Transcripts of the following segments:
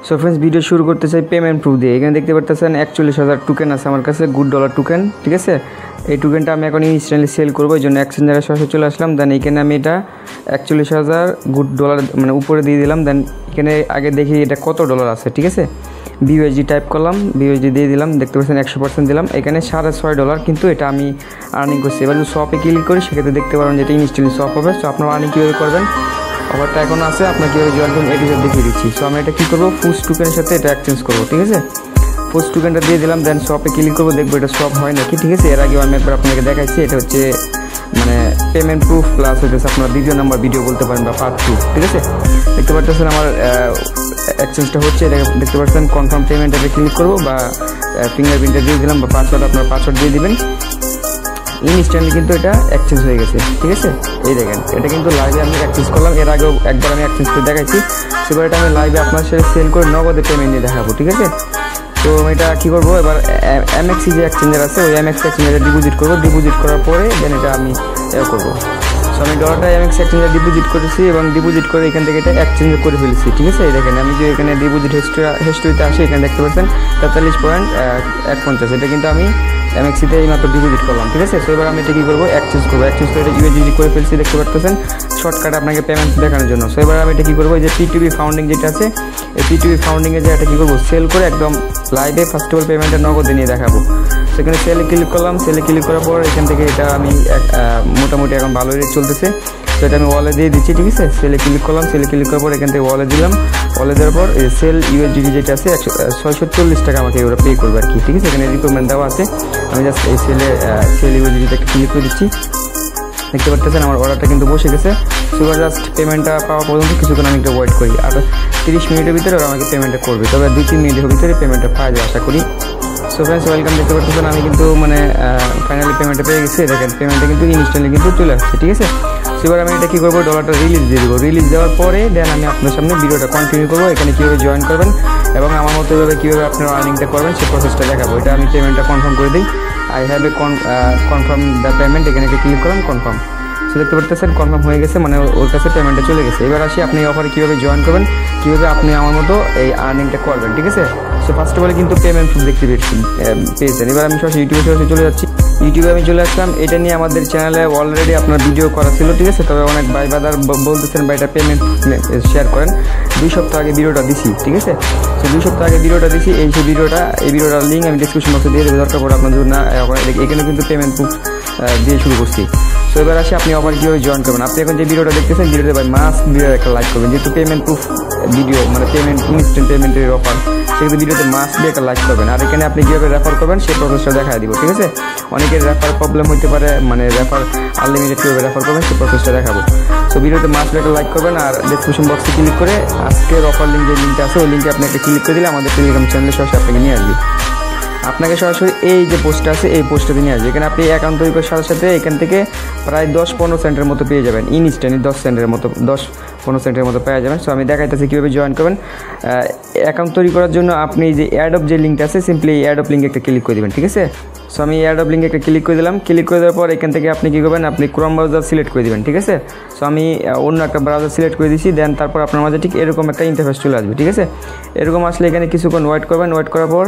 So friends, video শুরু করতে চাই পেমেন্ট প্রুফ দিয়ে। এখানে দেখতে পাচ্ছেন 41,000 টোকেন আছে আমার কাছে, গুড ডলার টোকেন। ঠিক আছে, এই টোকেনটা আমি এখন ইনস্ট্যান্টলি সেল করবো, এই জন্য এক্সচেঞ্জারে সরাসরি চলে আসলাম। দেন এখানে আমি এটা 41,000 গুড ডলার মানে উপরে দিয়ে দিলাম। দেন এখানে আগে দেখি এটা কত ডলার আছে। ঠিক আছে, বিউএসডি টাইপ করলাম, বিউএসডি দিয়ে দিলাম। দেখতে পাচ্ছেন 100% দিলাম। এখানে $6.5 কিন্তু এটা আমি আর্নিং করছি। এবার যদি শপে ক্লিক করি সেক্ষেত্রে দেখতে পারেন যে এটা ইনস্ট্যান্টলি শপ হবে। সো আপনারা আর্নিং কীভাবে করবেন, অফারটা এখন আছে, আপনাকে কীভাবে জয়েন করুন এটি দেখিয়ে দিচ্ছি। সো আমি এটা কী করবো, ফুস টোকেনের সাথে এটা এক্সচেঞ্জ করবো। ঠিক আছে, ফুস টোকেনটা দিয়ে দিলাম। দেন শপে ক্লিক করবো, দেখবো এটা শপ হয় নাকি। ঠিক আছে, এর আগেও আমি একবার আপনাকে দেখাইছি। এটা হচ্ছে মানে পেমেন্ট প্রুফ প্লাস হচ্ছে আপনার দ্বিতীয় নাম্বার ভিডিও বলতে পারেন বা পার্ট 2। ঠিক আছে, দেখতে পাচ্ছেন আমার এক্সচেঞ্জটা হচ্ছে। এটা দেখতে পাচ্ছেন কনফার্ম পেমেন্ট, এটা ক্লিক করবো বা ফিঙ্গারপ্রিন্টটা দিয়ে দিলাম বা পাসওয়ার্ড, আপনার পাসওয়ার্ড দিয়ে দিবেন। ইনস্ট্যান্টলি কিন্তু এটা এক্সচেঞ্জ হয়ে গেছে। ঠিক আছে, এই দেখেন এটা কিন্তু লাইভে আমি এক্সচেঞ্জ করলাম। এর আগেও একবার আমি এক্সচেঞ্জ করে দেখাইছি। সেবার এটা আমি লাইভে আপনার সাথে সেল করে নগদে পেমেন্ট নিয়ে দেখাবো। ঠিক আছে, তো এটা কী করবো, এবার এমএক্সি যে এক্সচেঞ্জার আছে ওই এমএক্সি এক্সচেঞ্জারে ডিপোজিট করবো। ডিপোজিট করার পরে দেন এটা আমি করবো। সো আমি ডলারটা এমএক্সি এক্সচেঞ্জারে ডিপোজিট করেছি এবং ডিপোজিট করে এখান থেকে এটা এক্সচেঞ্জ করে ফেলেছি। ঠিক আছে, এই দেখেন আমি যে এখানে ডিপোজিট হিস্ট্রিতে আসি, এখানে দেখতে পাচ্ছেন 43.150। এটা কিন্তু আমি এমএক্সিতে এই মাত্র ডিপোজিট করলাম। ঠিক আছে, সো এবার আমি এটা কী করবো, এক্সচেঞ্জ করবো। এক্সচেঞ্জ করে এটা ইউএসডি করে ফেলছি, দেখতে পাচ্ছেন শর্টকাট আপনাকে পেমেন্ট দেখানোর জন্য। সো এবার আমি এটা কী করবো, যে পিটিভি ফাউন্ডিং যেটা আছে এই পিটিভি ফাউন্ডিংয়ে যে এটা কী করবো, সেল করে একদম লাইভে ফার্স্ট অফ অল পেমেন্টের নগদে নিয়ে দেখাবো। সেখানে সেলে ক্লিক করলাম। সেলে ক্লিক করার পর এখান থেকে এটা আমি মোটামুটি এখন ভালো রেট চলতেছে, তো এটা আমি ওয়ালে দিয়ে দিচ্ছি। ঠিক আছে, সেলে ক্লিক করলাম। সেলে ক্লিক করার পর এখান থেকে ওয়ালে দিলাম। ওয়ালে দেওয়ার পর সেল ইউএসডি যেটা আছে 640 টাকা আমাকে ওরা পে করবে আর কি। ঠিক আছে, এখানে রিকোয়ারমেন্ট দেওয়া আছে। আমি জাস্ট এই সেল ইউএসডিটাকে ক্লিক করে দিচ্ছি। দেখতে পাচ্ছেন আমার অর্ডারটা কিন্তু বসে গেছে। সুপার জাস্ট পেমেন্টটা পাওয়া পর্যন্ত কিছুক্ষণ আমি একটু ওয়েট করি, আর 30 মিনিটের ভিতরে ওরা আমাকে পেমেন্টটা করবে। তবে 2-3 মিনিটের ভিতরে পেমেন্টটা পাওয়া যায় আশা করি। So friends, welcome. দেখতে পাচ্ছেন আমি কিন্তু মানে ফাইনালি পেমেন্টটা পেয়ে গেছি। দেখেন পেমেন্টটা কিন্তু ইনস্ট্যান্টলি কিন্তু চলে আসছে। ঠিক আছে, এবার আমি এটা কী করবো, ডলারটা রিলিজ দিয়ে দেবো। রিলিজ দেওয়ার পরে দেন আমি আপনার সামনে ভিডিওটা কন্টিনিউ করবো, এখানে কীভাবে জয়েন করবেন এবং আমার মতো এভাবে কীভাবে আপনারা আর্নিংটা করবেন সেই প্রসেসটা দেখাবো। এটা আমি পেমেন্টটা কনফার্ম করে দিই। I have a confirm the payment, এখানে ক্লিক করলাম কনফার্ম। সো দেখতে পাচ্ছেন কনফার্ম হয়ে গেছে, মানে ওর কাছে পেমেন্টটা চলে গেছে। এবার আসি আপনি এই অফারে কীভাবে জয়েন করবেন, কীভাবে আপনি আমার মতো এই আর্নিংটা করবেন। ঠিক আছে, সো ফার্স্ট অফ অল কিন্তু পেমেন্ট প্রুফ দেখতে পেয়েছেন। এবার আমি সরাসরি ইউটিউবে চলে যাচ্ছি। ইউটিউবে আমি চলে আসলাম। এটা নিয়ে আমাদের চ্যানেলে অলরেডি আপনার ভিডিও করা ছিল। ঠিক আছে, তবে অনেক ভাই বাদার বলতেছেন ভাই এটা পেমেন্ট শেয়ার করেন। 2 সপ্তাহ আগে ভিডিওটা দিছি। ঠিক আছে, সো 2 সপ্তাহ আগে ভিডিওটা দিছি। এই ভিডিওটার লিঙ্ক আমি ডিসক্রিপশন বক্সে দিয়ে দেবো, দরকার পড়ে আপনার জন্য না। এখানে কিন্তু পেমেন্ট প্রুফ দিয়ে শুরু করছি। সো এবার আসি আপনি অফার কীভাবে জয়েন করবেন। আপনি এখন যে ভিডিওটা দেখতেছেন ভিডিওতে ভাই মাস্ট ভিডিও একটা লাইক করবেন, যেহেতু পেমেন্ট প্রুফ ভিডিও মানে পেমেন্ট ইনস্ট্যান্ট পেমেন্টের অফার, সেক্ষেত্রে ভিডিওতে মাস্ট দিয়ে একটা লাইক করবেন। আর এখানে আপনি কীভাবে রেফার করবেন সেই প্রসেসটা দেখা দিব। ঠিক আছে, অনেকের রেফার প্রবলেম হতে পারে, মানে রেফার আনলিমিটেড কীভাবে রেফার করবেন সেই প্রসেসটা দেখাবো। সো ভিডিওতে মাস্ট একটা লাইক করবেন আর ডিসক্রিপশন বক্সে ক্লিক করে আজকের অফার লিঙ্ক যে লিঙ্কটা আছে ওই লিঙ্কে আপনি একটা ক্লিক করে দিলে আমাদের টেলিগ্রাম চ্যানেলে সরাসরি আপনাকে নিয়ে আসবে। আপনাকে সরাসরি এই যে পোস্টটা আছে এই পোস্টটাতে নিয়ে আসবে। এখানে আপনি অ্যাকাউন্ট তৈরি করার সাথে সাথে এখান থেকে প্রায় 10-15 সেন্টের মতো পেয়ে যাবেন। ইনস্ট্যান্টলি 10-15 সেন্টের মতো পেয়ে যাবেন। সো আমি দেখাইতেছি কীভাবে জয়েন করবেন। অ্যাকাউন্ট তৈরি করার জন্য আপনি যে অ্যাডপ যে লিঙ্কটা আছে সিম্পলি অ্যাডপ লিঙ্কে একটা ক্লিক করে দেবেন। ঠিক আছে, সো আমি অ্যাডপ লিঙ্কে একটা ক্লিক করে দিলাম। ক্লিক করে দেওয়ার পর এখান থেকে আপনি কী করবেন, আপনি ক্রোম ব্রাউজার সিলেক্ট করে দেবেন। ঠিক আছে, সো আমি অন্য একটা ব্রাউজার সিলেক্ট করে দিচ্ছি। দেন তারপর আপনার মাঝে ঠিক এরকম একটা ইন্টারফেস চলে আসবে। ঠিক আছে, এরকম আসলে এখানে কিছুক্ষণ ওয়েট করবেন। ওয়েট করার পর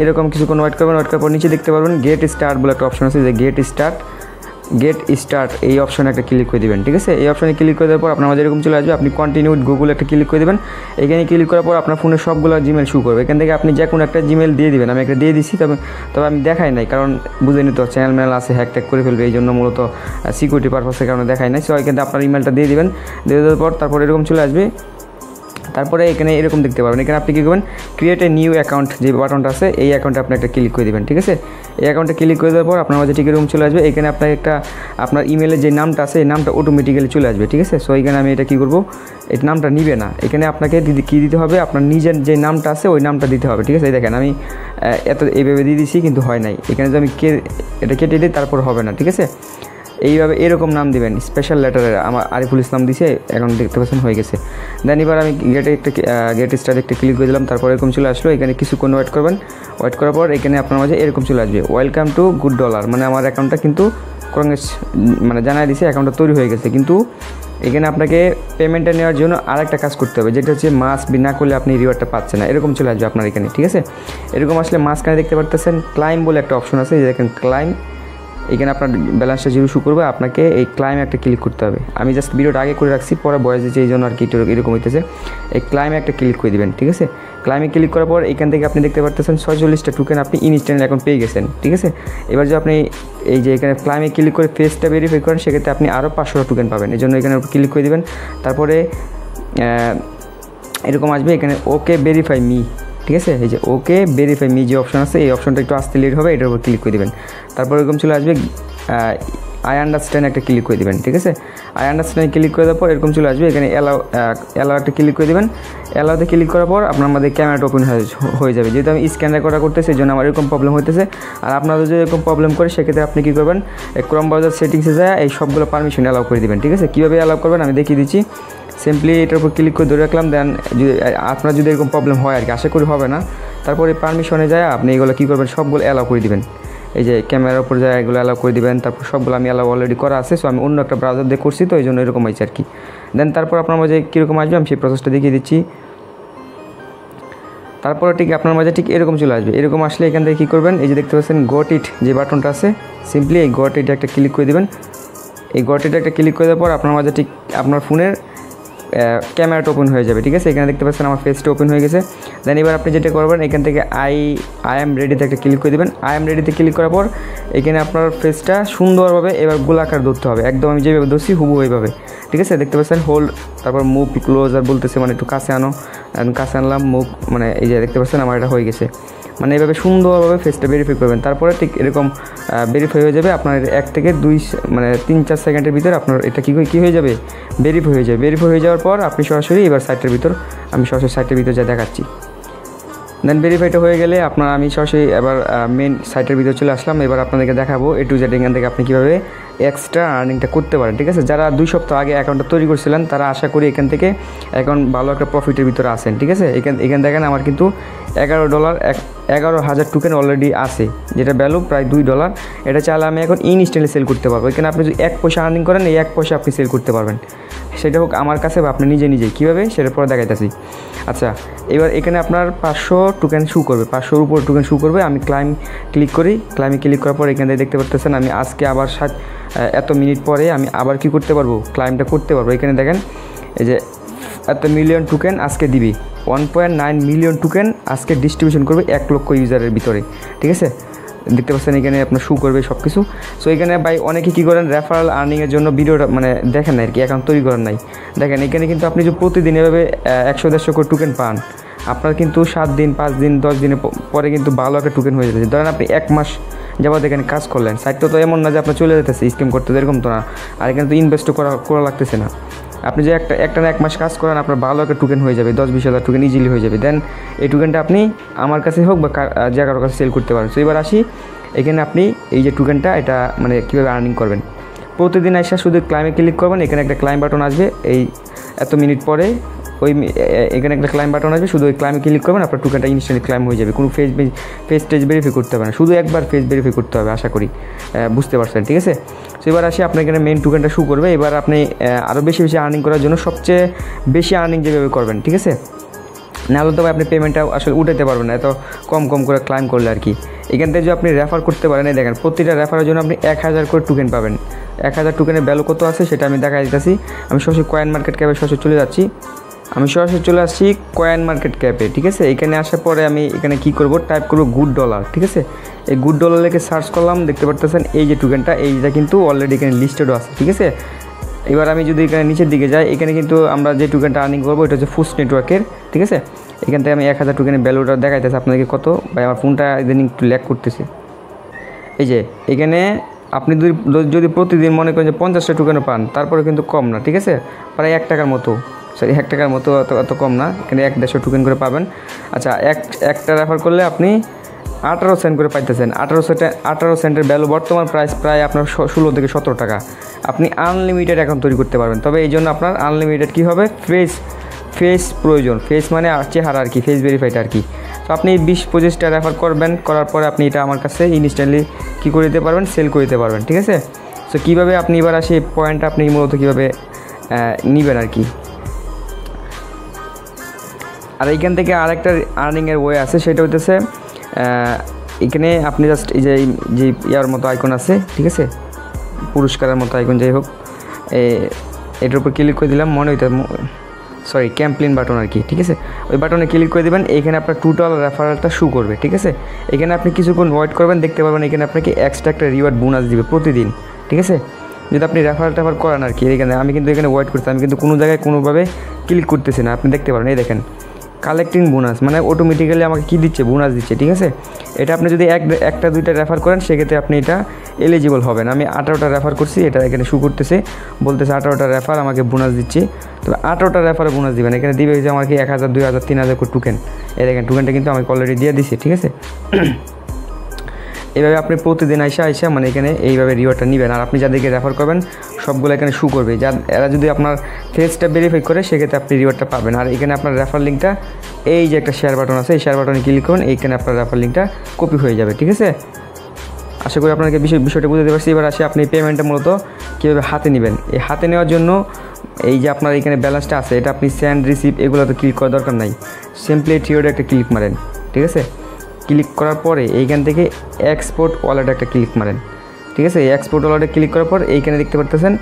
এরকম কিছুক্ষণ ওয়েট করবেন। ওয়েট করার পর নিচে দেখতে পারবেন গেট স্টার্ট বলে একটা অপশন আছে, যে গেট স্টার্ট এই অপশনে একটা ক্লিক করে দেবেন। ঠিক আছে, এই অপশনে ক্লিক করে দেওয়ার পর আপনার মাঝে এরকম চলে আসবে। আপনি কন্টিনিউ উইথ গুগল একটা ক্লিক করে দেবেন। এখানে ক্লিক করার পর আপনার ফোনে সবগুলো জিমেল শুরু করবে। এখান থেকে আপনি যে কোনো একটা জিমেল দিয়ে দেবেন। আমি একটা দিয়ে দিচ্ছি, তবে আমি দেখাই নাই, কারণ বুঝে নিত চ্যানেল মেল আছে হ্যাক ট্যাক করে ফেলবে, এই জন্য মূলত সিকিউরিটি পারপাসের কারণে দেখাই নাই। সো এখানে আপনার ইমেলটা দিয়ে দেবেন। দিয়ে দেওয়ার পর তারপর এরকম চলে আসবে। তারপরে এখানে এরকম দেখতে পাবেন। এখানে আপনি কী করবেন, ক্রিয়েট এ নিউ অ্যাকাউন্ট যে বাটনটা আছে এই অ্যাকাউন্টে আপনি একটা ক্লিক করে দেবেন। ঠিক আছে, এই অ্যাকাউন্টে ক্লিক করে দেওয়ার পর আপনার মাঝে ঠিক এরকম চলে আসবে। এখানে আপনার ইমেলের যে নামটা আছে এই নামটা অটোমেটিক্যালি চলে আসবে। ঠিক আছে, সো এখানে আমি এটা কী করবো, এই নামটা নিবে না। এখানে আপনাকে কী দিতে হবে, আপনার নিজের যে নামটা আছে ওই নামটা দিতে হবে। ঠিক আছে, এই দেখেন আমি এইভাবে দিয়ে দিচ্ছি কিন্তু হয় নাই। এখানে যদি আমি এটা কেটে দিই তারপর হবে না। ঠিক আছে, এইভাবে এরকম নাম দিবেন, স্পেশাল লেটারের আমার আরিফুল ইসলাম দিছে, এখন দেখতে পাচ্ছেন হয়ে গেছে। দেন এবার আমি গেট স্টার্ট একটা ক্লিক করে দিলাম। তারপর এরকম চলে আসলো। এখানে কিছুক্ষণ ওয়েট করবেন। ওয়েট করার পর এখানে আপনার মাঝে এরকম চলে আসবে, ওয়েলকাম টু গুড ডলার, মানে আমার অ্যাকাউন্টটা কিন্তু মানে জানাই দিছে অ্যাকাউন্টটা তৈরি হয়ে গেছে, কিন্তু এখানে আপনাকে পেমেন্টটা নেওয়ার জন্য আরেকটা কাজ করতে হবে, যেটা হচ্ছে মাস্ট বি, না করলে আপনি রিওয়ার্ডটা পাচ্ছেন না, এরকম চলে আসবে আপনার এখানে। ঠিক আছে, এরকম আসলে মাঝখানে দেখতে পারতেছেন ক্লাইম বলে একটা অপশন আছে, দেখেন ক্লাইম, এখানে আপনার ব্যালেন্সটা জিরো শো করবে, আপনাকে এই ক্লাইমে একটা ক্লিক করতে হবে। আমি জাস্ট ভিডিওটা আগে করে রাখছি, পরে বয়স দিচ্ছি, এই জন্য আর কি এরকম হইতেছে। এই ক্লাইমে একটা ক্লিক করে দিবেন। ঠিক আছে, ক্লাইমে ক্লিক করার পর এখান থেকে আপনি দেখতে পারতেছেন 46টা টোকেন আপনি ইনস্ট্যান্ট এখন পেয়ে গেছেন। ঠিক আছে, এবার যে আপনি এই যে এখানে ক্লাইমে ক্লিক করে ফেসটা ভেরিফাই করেন, সেক্ষেত্রে আপনি আরও 500 টোকেন পাবেন। এই জন্য এখানে ক্লিক করে দিবেন। তারপরে এরকম আসবে এখানে ওকে ভেরিফাই মি। ঠিক আছে, এই যে ওকে ভেরিফাই মি যে অপশন আছে, এই অপশনটা একটু আসতে লেট হবে, এটার উপর ক্লিক করে দেবেন। তারপর এরকম চলে আসবে আই আন্ডারস্ট্যান্ড একটা ক্লিক করে দেবেন। ঠিক আছে, আই আন্ডারস্ট্যান্ড ক্লিক করে দেওয়ার পর এরকম চলে আসবে, এখানে অ্যালাও একটা ক্লিক করে দেবেন। অ্যালাওতে ক্লিক করার পর আপনার আমাদের ক্যামেরাটা ওপেন হয়ে যাবে। যেহেতু আমি স্ক্যান রেকর্ডার করতেছি, এই জন্য আমার এরকম প্রবলেম হইতেছে। আর আপনাদের যদি এরকম প্রবলেম করে, সেক্ষেত্রে আপনি কী করবেন, ক্রোম ব্রাউজার সেটিংসে যায় এই সবগুলো পারমিশন অ্যালাউ করে দেবেন। ঠিক আছে, কীভাবে অ্যালাউ করবেন আমি দেখিয়ে দিচ্ছি। সিম্পলি এটার উপর ক্লিক করে ধরে রাখলাম, দেন যদি আপনার যদি এরকম প্রবলেম হয় আর কি, আশা করি হবে না। তারপরে পারমিশনে যায় আপনি এগুলো কী করবেন, সবগুলো অ্যালাউ করে দিবেন। এই যে ক্যামেরার উপর যায় এগুলো অ্যালাউ করে দিবেন। তারপর সবগুলো আমি অ্যালাউ অলরেডি করা আছে, সো আমি অন্য একটা ব্রাউজার দিয়ে করছি, তো এই জন্য এরকম হয়েছে আর কি। দেন তারপর আপনার মাঝে কীরকম আসবে আমি সেই প্রসেসটা দেখিয়ে দিচ্ছি। তারপরে ঠিক আপনার মাঝে ঠিক এরকম চলে আসবে। এরকম আসলে এখান থেকে কী করবেন, এই যে দেখতে পাচ্ছেন গট ইট যে বাটনটা আছে, সিম্পলি এই গট ইটে একটা ক্লিক করে দেবেন। এই গট ইটে একটা ক্লিক করে দেওয়ার পর আপনার মাঝে ঠিক আপনার ফোনের ক্যামেরাটা ওপেন হয়ে যাবে। ঠিক আছে, এখানে দেখতে পাচ্ছেন আমার ফেসটা ওপেন হয়ে গেছে। দেন এবার আপনি যেটা করবেন, এখান থেকে আই এম রেডিতে একটা ক্লিক করে দেবেন। আই এম রেডিতে ক্লিক করার পর এখানে আপনার ফেসটা সুন্দরভাবে এবার গোলাকার ধরতে হবে, একদম আমি যেভাবে ধরছি হুবহু এইভাবে। ঠিক আছে, দেখতে পাচ্ছেন হোল্ড, তারপর মুভ ক্লোজ আর বলতেছে, মানে একটু কাছে আনো, কাছে আনলাম, মুভ, মানে এই যে দেখতে পাচ্ছেন আমার এটা হয়ে গেছে। মানে এইভাবে সুন্দরভাবে ফেসটা ভেরিফাই করবেন। তারপরে ঠিক এরকম ভেরিফাই হয়ে যাবে আপনার 1 থেকে 2 মানে 3-4 সেকেন্ডের ভিতরে আপনার এটা কী হয়ে যাবে, ভেরিফাই হয়ে যাবে। ভেরিফাই হয়ে যাওয়ার পর আপনি সরাসরি এবার সাইটের ভিতর, আমি সরাসরি সাইটের ভিতর যা দেখাচ্ছি। দেন ভেরিফাইটা হয়ে গেলে আমি সরাসরি এবার মেন সাইটের ভিতরে চলে আসলাম। এবার আপনাদেরকে দেখাবো এ টু জেড এখান থেকে আপনি কীভাবে এক্সট্রা আর্নিংটা করতে পারেন। ঠিক আছে, যারা 2 সপ্তাহ আগে অ্যাকাউন্টটা তৈরি করছিলেন, তারা আশা করি এখান থেকে এখন ভালো একটা প্রফিটের ভিতরে আসেন। ঠিক আছে, এখান দেখেন আমার কিন্তু $11,000 টোকেন অলরেডি আছে, যেটা ভ্যালু প্রায় $2। এটা চাইলে আমি এখন ইনস্ট্যান্টলি সেল করতে পারবো। এখানে আপনি যদি 1 পয়সা আর্নিং করেন, এই 1 পয়সা আপনি সেল করতে পারবেন, সেটা হোক আমার কাছে বা আপনি নিজেই। কীভাবে সেটার পরে দেখাইতেছি। আচ্ছা, এবার এখানে আপনার 500 টোকেন শু করবে, 500-র উপর টোকেন শু করবে। আমি ক্লিক করি, ক্লাইমে ক্লিক করার পর এখান থেকে দেখতে পাচ্ছেন আমি আজকে আবার এত মিনিট পরে আমি আবার কি করতে পারবো, ক্লাইমটা করতে পারবো। এখানে দেখেন এই যে এত মিলিয়ন টোকেন আজকে দিবি, 1.9 মিলিয়ন টোকেন আজকে ডিস্ট্রিবিউশন করবে 1 লক্ষ ইউজারের ভিতরে। ঠিক আছে, দেখতে পাচ্ছেন এখানে আপনার শু করবে সব কিছু। সো এখানে ভাই অনেকে কী করেন, রেফারেল আর্নিংয়ের জন্য ভিডিওটা মানে দেখেন না আর কি, অ্যাকাউন্ট তৈরি করেন নাই। দেখেন এখানে কিন্তু আপনি যদি প্রতিদিন এভাবে 100-150 করে টোকেন পান, আপনার কিন্তু 7 দিন 5 দিন 10 দিনের পরে কিন্তু ভালো একটা টোকেন হয়ে যাচ্ছে। ধরেন আপনি 1 মাস যাবত এখানে কাজ করলেন, সাইটটা তো এমন না যে আপনার চলে যেতেছে স্কিম করতে, এরকম তো না। আর এখানে তো ইনভেস্টও করা লাগতেছে না। আপনি যে একটা না 1 মাস কাজ করেন, আপনার ভালো একটা টোকেন হয়ে যাবে, 10-20 হাজার টোকেন ইজিলি হয়ে যাবে। দেন এই টোকেনটা আপনি আমার কাছে হোক বা যে কারোর কাছে সেল করতে পারেন। সো এবার আসি, এখানে আপনি এই যে টোকেনটা এটা মানে কীভাবে আর্নিং করবেন। প্রতিদিন এসে শুধু ক্লাইমে ক্লিক করবেন, এখানে একটা ক্লাইম বাটন আসবে, এই এত মিনিট পরে এখানে একটা ক্লাইম বাটন আসবে, শুধু ওই ক্লাইমে ক্লিক করবেন, আপনার টোকেনটা ইনস্ট্যান্টলি ক্লাইম হয়ে যাবে। কোনো ফেস টেজ ভেরিফাই করতে হবে না, শুধু একবার ফেস ভেরিফাই করতে হবে। আশা করি বুঝতে পারছেন। ঠিক আছে, সো এবার আসি আপনার এখানে মেন টোকেনটা শু করবে। এবার আপনি আরও বেশি আর্নিং করার জন্য সবচেয়ে বেশি আর্নিং যেভাবে করবেন, ঠিক আছে, নাহলে তো আপনি পেমেন্টটা আসলে উঠাতে পারবেন না এত কম করে ক্লাইম করলে আর কি। এখান থেকে যদি আপনি রেফার করতে পারেন, এই দেখেন প্রতিটা রেফারের জন্য আপনি 1000 করে টোকেন পাবেন। 1000 টোকেনের ভ্যালু কত আছে সেটা আমি দেখা দিতেছি। আমি সরাসরি কয়েন মার্কেট ক্যাপে সরাসরি চলে যাচ্ছি। আমি সরাসরি চলে আসছি কয়েন মার্কেট ক্যাপে। ঠিক আছে, এখানে আসার পরে আমি এখানে কী করব, টাইপ করব গুড ডলার। ঠিক আছে, এই গুড ডলার লিখে সার্চ করলাম, দেখতে পারতেছেন এই যে টোকেনটা, এইটা কিন্তু অলরেডি এখানে লিস্টেডও আছে। ঠিক আছে, এবার আমি যদি এখানে নিচের দিকে যাই, এখানে কিন্তু আমরা যে টোকেনটা আর্নিং করবো এটা হচ্ছে ফুস নেটওয়ার্কের। ঠিক আছে, এখান থেকে আমি 1000 টোকেনের ভ্যালুটা দেখাইতেছি আপনাদেরকে কত। ভাই আমার ফোনটা ইদানিং একটু ল্যাগ করতেছে। এই যে এখানে আপনি যদি প্রতিদিন মনে করেন যে 50টা টোকেনও পান, তারপরে কিন্তু কম না। ঠিক আছে, প্রায় 1 টাকার মতো, সরি 1 টাকার মতো, অত কম না। এখানে 150 টোকেন করে পাবেন। আচ্ছা, একটা রেফার করলে আপনি 18 সেন্ট করে পাইতেছেন। 18 সেন্টের ভ্যালু বর্তমান প্রাইস প্রায় আপনার 16 থেকে 17 টাকা। আপনি আনলিমিটেড অ্যাকাউন্ট তৈরি করতে পারবেন। তবে এই জন্য আপনার আনলিমিটেড কী হবে, ফেস প্রয়োজন। ফেস মানে চেহারা আর কি, ফেস ভেরিফাইড আর কি। তো আপনি 20-25টা রেফার করবেন, করার পরে আপনি এটা আমার কাছে ইনস্ট্যান্টলি কী করে দিতে পারবেন, সেল করে দিতে পারবেন। ঠিক আছে, সো কীভাবে আপনি এবার আসি পয়েন্ট আপনি মূলত কীভাবে নেবেন আর কি। আর এইখান থেকে আরেকটা আর্নিংয়ের ওয়ে আছে, সেটা হইতেছে এখানে আপনি জাস্ট এই যে ইয়ার মতো আইকন আছে, ঠিক আছে, পুরস্কারের মতো আইকন যাই হোক, এটার উপর ক্লিক করে দিলাম, মনে হইতে ক্যাম্পেইন বাটন আর কি, ঠিক আছে, ওই বাটনে ক্লিক করে দেবেন। এইখানে আপনার টোটাল রেফারেলটা শো করবে, ঠিক আছে। এখানে আপনি কিছুক্ষণ ওয়েট করবেন, দেখতে পাবেন এখানে আপনাকে এক্সট্রা একটা রিওয়ার্ড বোনাস দিবে প্রতিদিন, ঠিক আছে, যদি আপনি রেফারেল করেন আর কি। এখানে আমি কিন্তু এখানে ওয়েট করছি, আমি কিন্তু কোনো জায়গায় কোনোভাবে ক্লিক করতেছি না, আপনি দেখতে পারেন, এই দেখেন কালেক্টিং বোনাস, মানে অটোমেটিক্যালি আমাকে কী দিচ্ছে, বোনাস দিচ্ছে, ঠিক আছে। এটা আপনি যদি একটা দুইটা রেফার করেন সেক্ষেত্রে আপনি এটা এলিজিবল হবেন। আমি 18টা রেফার করছি, এটা এখানে শু করতেছে, বলতেছে 18টা রেফার আমাকে বোনাস দিচ্ছে। তবে 18টা রেফারে বোনাস দিবেন, এখানে দিবে যে আমাকে 1000 2000 3000 করে টোকেন, এই দেখেন টোকেনটা কিন্তু আমাকে অলরেডি দিয়ে দিচ্ছে, ঠিক আছে। এইভাবে আপনি প্রতিদিন আইসা মানে এখানে এইভাবে রিওয়ার্ডটা নেবেন। আর আপনি যাদেরকে রেফার করবেন সবগুলো এখানে শু করবে, এরা যদি আপনার ফেসটা ভেরিফাই করে সেক্ষেত্রে আপনি রিওয়ার্ডটা পাবেন। আর এখানে আপনার রেফার লিঙ্কটা, এই যে একটা শেয়ার বাটন আছে, এই শেয়ার বাটনে ক্লিক করুন, এইখানে আপনার রেফার লিঙ্কটা কপি হয়ে যাবে, ঠিক আছে। আশা করি আপনাকে বিষয়টা বুঝতে পারছি। এবার আসে আপনি পেমেন্টটা মূলত কীভাবে হাতে নেবেন। এই হাতে নেওয়ার জন্য এই যে আপনার এখানে ব্যালেন্সটা আছে, এটা আপনি সেন্ড রিসিভ এগুলোতে ক্লিক করার দরকার নাই, সিম্পলি থিওরে একটা ক্লিক মারেন, ঠিক আছে। ক্লিক করার পরে এইখান থেকে এক্সপোর্ট ওয়ালেটে একটা ক্লিক মারেন, ঠিক আছে। এক্সপোর্ট ওয়ালেটে ক্লিক করার পর এইখানে দেখতে পারতেছেন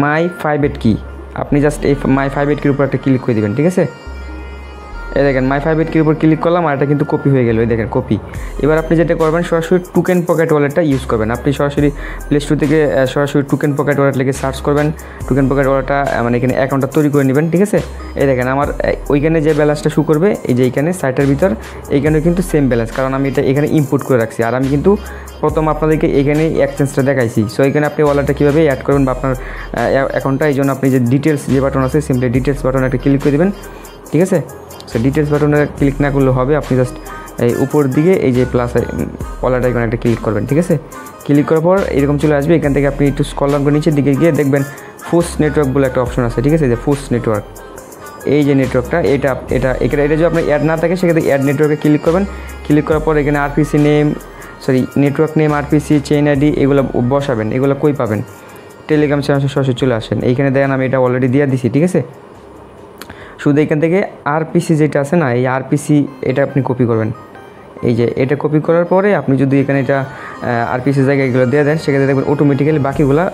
মাই 5 কি, আপনি জাস্ট এই মাই 5 কির উপর একটা ক্লিক করে দেবেন, ঠিক আছে। এই দেখেন মাই 5 কির উপর ক্লিক করলাম, আর এটা কিন্তু কপি হয়ে গেল, এই দেখেন কপি। এবার আপনি যেটা করবেন, সরাসরি টোকেন পকেট ওয়ালেটটা ইউজ করবেন। আপনি সরাসরি প্লে স্টোর থেকে সরাসরি টোকেন পকেট ওয়ালেট লিখে সার্চ করবেন, টোকেন পকেট ওয়ালেটটা মানে এখানে অ্যাকাউন্টটা তৈরি করে নেবেন, ঠিক আছে। এই দেখেন আমার ওইখানে যে ব্যালেন্সটা শু করবে, এই যে এইখানে সাইটের ভিতর এইখানে কিন্তু সেম ব্যালেন্স, কারণ আমি এটা এখানে ইম্পোর্ট করে রাখছি। আর আমি কিন্তু প্রথম আপনাদেরকে এখানে এক্সচেঞ্জটা দেখাইছি। সো এখানে আপনি ওয়ালেটটা কীভাবে অ্যাড করবেন বা আপনার অ্যাকাউন্টটা, এই জন্য আপনি যে ডিটেলস যে বাটন আছে, সিম্পলি ডিটেলস বাটনে একটা ক্লিক করে দেবেন, ঠিক আছে। সো ডিটেলস বাটনে ক্লিক না করলে হবে, আপনি জাস্ট এই উপর দিকে এই যে প্লাস ওয়ালেট আইকনে একটা ক্লিক করবেন, ঠিক আছে। ক্লিক করার পর এরকম চলে আসবে। এখান থেকে আপনি একটু স্ক্রল ডাউন করে নিচের দিকে গিয়ে দেখবেন ফোর্স নেটওয়ার্ক বলে একটা অপশন আছে, ঠিক আছে। যে ফোর্স নেটওয়ার্ক, এই যে নেটওয়ার্কটা, এটা যদি আপনার অ্যাড না থাকে সেক্ষেত্রে অ্যাড নেটওয়ার্কে ক্লিক করবেন। ক্লিক করার পর এখানে RPC name, network name, RPC, chain ID এগুলো বসাবেন। এগুলো কই পাবেন? টেলিগ্রাম চ্যানেল সরাসরি চলে আসেন, এইখানে দেখেন আমি এটা অলরেডি দিয়ে দিছি, ঠিক আছে। শুধু এখান থেকে আরপিসি যেটা আছে না, এই আরপিসি এটা আপনি কপি করবেন। এই যে এটা কপি করার পরে আপনি যদি এখানে এটা আরপিসি জায়গায় এগুলো দিয়ে দেন, সেক্ষেত্রে দেখবেন অটোমেটিক্যালি বাকিগুলো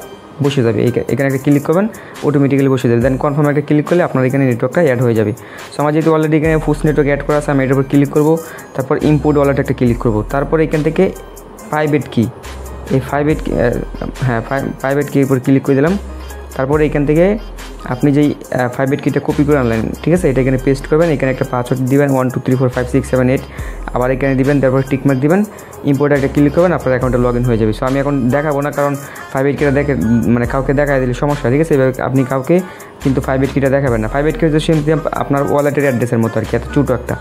বসে যাবে। এখানে একটা ক্লিক করবেন, অটোমেটিক্যালি বসে যাবে। দেন কনফার্ম একটা ক্লিক করলে আপনার এখানে নেটওয়ার্কটা অ্যাড হয়ে যাবে। সো আমার যেহেতু অলরেডি এখানে ফুস নেটওয়ার্ক অ্যাড করা আছে, আমি এটার উপর ক্লিক করবো, তারপর ইম্পোর্ট ওয়ালেট একটা ক্লিক করবো, তারপর এখান থেকে 5 কি, এই 5 কির উপর ক্লিক করে দিলাম। তারপরে এখান থেকে আপনি যেই 5 কিটা কপি করে আনলেন, ঠিক আছে, এটা এখানে পেস্ট করবেন। এখানে একটা পাসওয়ার্ড দিবেন 1 2 3 4 5 6 7 8, আবার এখানে দিবেন, তারপর টিকমার্ক দিবেন, ইম্পোর্টে একটা ক্লিক করবেন, আপনার অ্যাকাউন্টে লগ ইন হয়ে যাবে। সো আমি এখন দেখাবো না, কারণ 5 কিটা দেখে মানে কাউকে দেখায় দিলে সমস্যা, ঠিক আছে। এবার আপনি কাউকে কিন্তু 5 কিটা দেখাবেন না। 5 কি হচ্ছে সিম্পলি আপনার ওয়ালেটের অ্যাড্রেসের মতো আর কি, এত ছোটো একটা।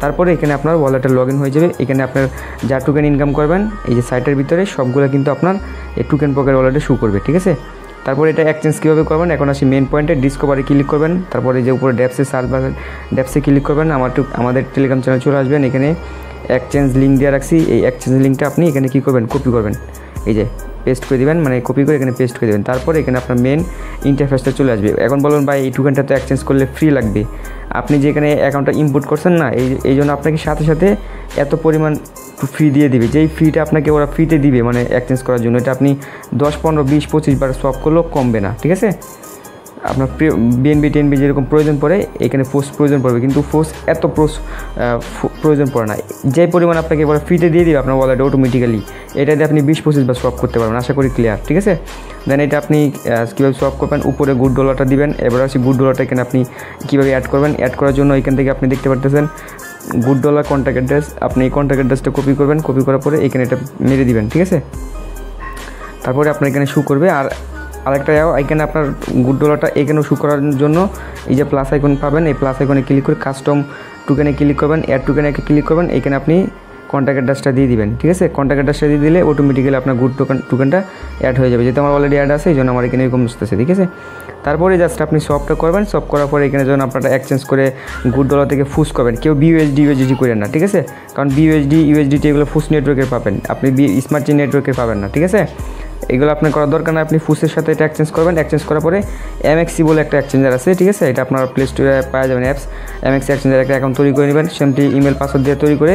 তারপরে এখানে আপনার ওয়ালেটে লগ ইন হয়ে যাবে। এখানে আপনার যা টোকেন ইনকাম করবেন এই যে সাইটের ভিতরে সবগুলো কিন্তু আপনার এই টোকেন পকেট ওয়ালেটে শু করবে, ঠিক আছে। তারপরে এটা এক্সচেঞ্জ কীভাবে করবেন, এখন আসি মেন পয়েন্টে, ডিসকভারি ক্লিক করবেন। তারপরে যে উপরে ড্যাপসে সার্চ বাটন, ড্যাপসে ক্লিক করবেন। আমাদের টেলিগ্রাম চ্যানেল চলে আসবেন। এখানে এক্সচেঞ্জ লিঙ্ক দিয়ে রাখছি, এই এক্সচেঞ্জ লিঙ্কটা আপনি এখানে কী করবেন, কপি করবেন, এই যে পেস্ট করে দেবেন, মানে কপি করে এখানে পেস্ট করে দেবেন। তারপরে এখানে আপনার মেন ইন্টারফেসটা চলে আসবে। এখন বলুন ভাই এই টোকেনটা তো এক্সচেঞ্জ করলে ফ্রি লাগবে, আপনি যে এখানে অ্যাকাউন্টটা ইম্পোর্ট করছেন না, এই জন্য আপনাকে সাথে সাথে এত পরিমাণ ফ্রি দিয়ে দিবে, যেই ফ্রিটা আপনাকে ওরা ফ্রিতে দিবে মানে এক্সচেঞ্জ করার জন্য। এটা আপনি 10 15 20 25 বার সোয়াপ করলেও কমবে না, ঠিক আছে। আপনার বিএনবি টেনবি যেরকম প্রয়োজন পড়ে এখানে ফোর্স প্রয়োজন পড়বে, কিন্তু ফোর্স এত প্রয়োজন পড়ে না। যে পরিমাণ আপনাকে এবার ফ্রিতে দিয়ে দিবে আপনার ওয়ালেটে অটোমেটিক্যালি, এটা দিয়ে আপনি 20 25 বার সোয়াপ করতে পারবেন, আশা করি ক্লিয়ার, ঠিক আছে। দেন এটা আপনি কীভাবে সোয়াপ করবেন, উপরে গুড ডলারটা দিবেন। এবার আসি গুড ডলারটা এখানে আপনি কীভাবে অ্যাড করবেন। অ্যাড করার জন্য এখান থেকে আপনি দেখতে পারতেছেন গুড ডলার কন্ট্যাক্ট অ্যাড্রেস, আপনি এই কন্ট্যাক্ট অ্যাড্রেসটা কপি করবেন। কপি করার পরে এখানে এটা মেরে দিবেন, ঠিক আছে। তারপরে আপনার এখানে শু করবে। আর আরেকটা এখানে আপনার গুড ডলারটা এখানেও শু করার জন্য এই যে প্লাস আইকন পাবেন, এই প্লাস আইকনে ক্লিক করে কাস্টম টোকেনে ক্লিক করবেন, অ্যাড টোকেনে ক্লিক করবেন। এখানে আপনি কন্ট্যাক্ট অ্যাড্রেসটা দিয়ে দিবেন, ঠিক আছে। কন্ট্যাক্ট অ্যাড্রেসটা দিয়ে দিলে অটোমেটিক্যালি আপনার গুড টোকেনটা অ্যাড হয়ে যাবে, যেহেতু আমার অলরেডি অ্যাড আছে এই জন্য আমার এখানে এরকম আসতেছে, ঠিক আছে। তারপরে জাস্ট আপনি সবটা করবেন। সব করার পরে এখানে যখন আপনারা এক্সচেঞ্জ করে গুড ডলার থেকে ফুস করবেন, কেউ বিইউএসডি করেন না, ঠিক আছে, কারণ ইউএসডিটি এগুলো ফুস নেটওয়ার্কের পাবেন, আপনি স্মার্ট চেইন নেটওয়ার্কের পাবেন না, ঠিক আছে। এগুলো আপনার করার দরকার না, আপনি ফুসের সাথে এটা এক্সচেঞ্জ করবেন। এক্সচেঞ্জ করার পরে MXC বলে একটা এক্সচেঞ্জার আছে, ঠিক আছে, এটা আপনার প্লে স্টোরে পাওয়া যাবেন অ্যাপস। MXC এক্সচেঞ্জার একটা অ্যাকাউন্ট তৈরি করে নেবেন, সিম্পলি ইমেল পাসওয়ার্ড দিয়ে তৈরি করে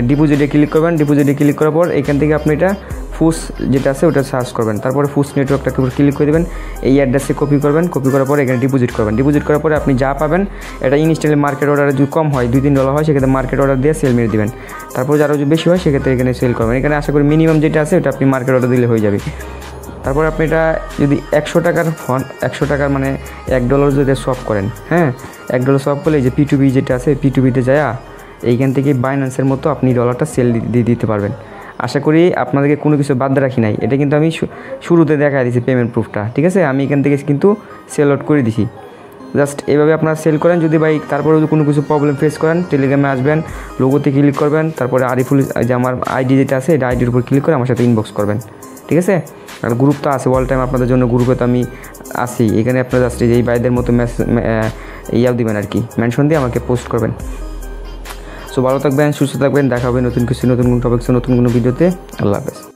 ডিপোজিটে ক্লিক করবেন। ডিপোজিটে ক্লিক করার পর এখান থেকে আপনি এটা ফুস যেটা আছে ওটা সার্চ করবেন, তারপরে ফুস নেটওয়ার্কটাকে উপর ক্লিক করে দেবেন, এই অ্যাড্রেসে কপি করবেন। কপি করার পরে এখানে ডিপোজিট করবেন। ডিপোজিট করার পরে আপনি যা পাবেন এটা ইনস্ট্যান্টলি মার্কেট অর্ডারে যদি কম হয় $2-3 হয় সেক্ষেত্রে মার্কেট অর্ডার দিয়ে সেল মেরে দেবেন। তারপর যারা যদি বেশি হয় সেক্ষেত্রে এখানে সেল করবেন। এখানে আশা করি মিনিমাম যেটা আছে ওটা আপনি মার্কেট অর্ডার দিলে হয়ে যাবে। তারপর আপনি এটা যদি 100 টাকার হন, 100 টাকার মানে $1 যদি সোয়াপ করেন, হ্যাঁ $1 সোয়াপ করলে এই যে P2B যেটা আছে P2Bতে যায় এইখান থেকে বাইন্যান্সের মতো আপনি ডলারটা সেল দিয়ে দিতে পারবেন। আশা করি আপনাদেরকে কোনো কিছু বাদ রাখি নাই, এটা কিন্তু আমি শুরুতে দেখা দিয়েছি পেমেন্ট প্রুফটা, ঠিক আছে, আমি এখান থেকে কিন্তু সেল আউট করে দিছি। জাস্ট এভাবে আপনারা সেল করেন। যদি ভাই তারপরে যদি কোনো কিছু প্রবলেম ফেস করেন টেলিগ্রামে আসবেন, লোগোতে ক্লিক করবেন, তারপরে আরিফুল যে আমার আইডি যেটা আছে এটা আইডির উপর ক্লিক করে আমার সাথে ইনবক্স করবেন, ঠিক আছে। আর গ্রুপ তো আছে অল টাইম আপনাদের জন্য, গ্রুপে তো আমি আসি। এখানে আপনারা জাস্ট এই ভাইদের মতো ইয়াও দিবেন আর কি, মেনশন দিয়ে আমাকে পোস্ট করবেন। সো ভালো থাকবেন, সুস্থ থাকবেন, দেখা হবে নতুন কিছু নতুন কোনো টপিকসে নতুন কোনো ভিডিওতে। আল্লাহ হাফেজ।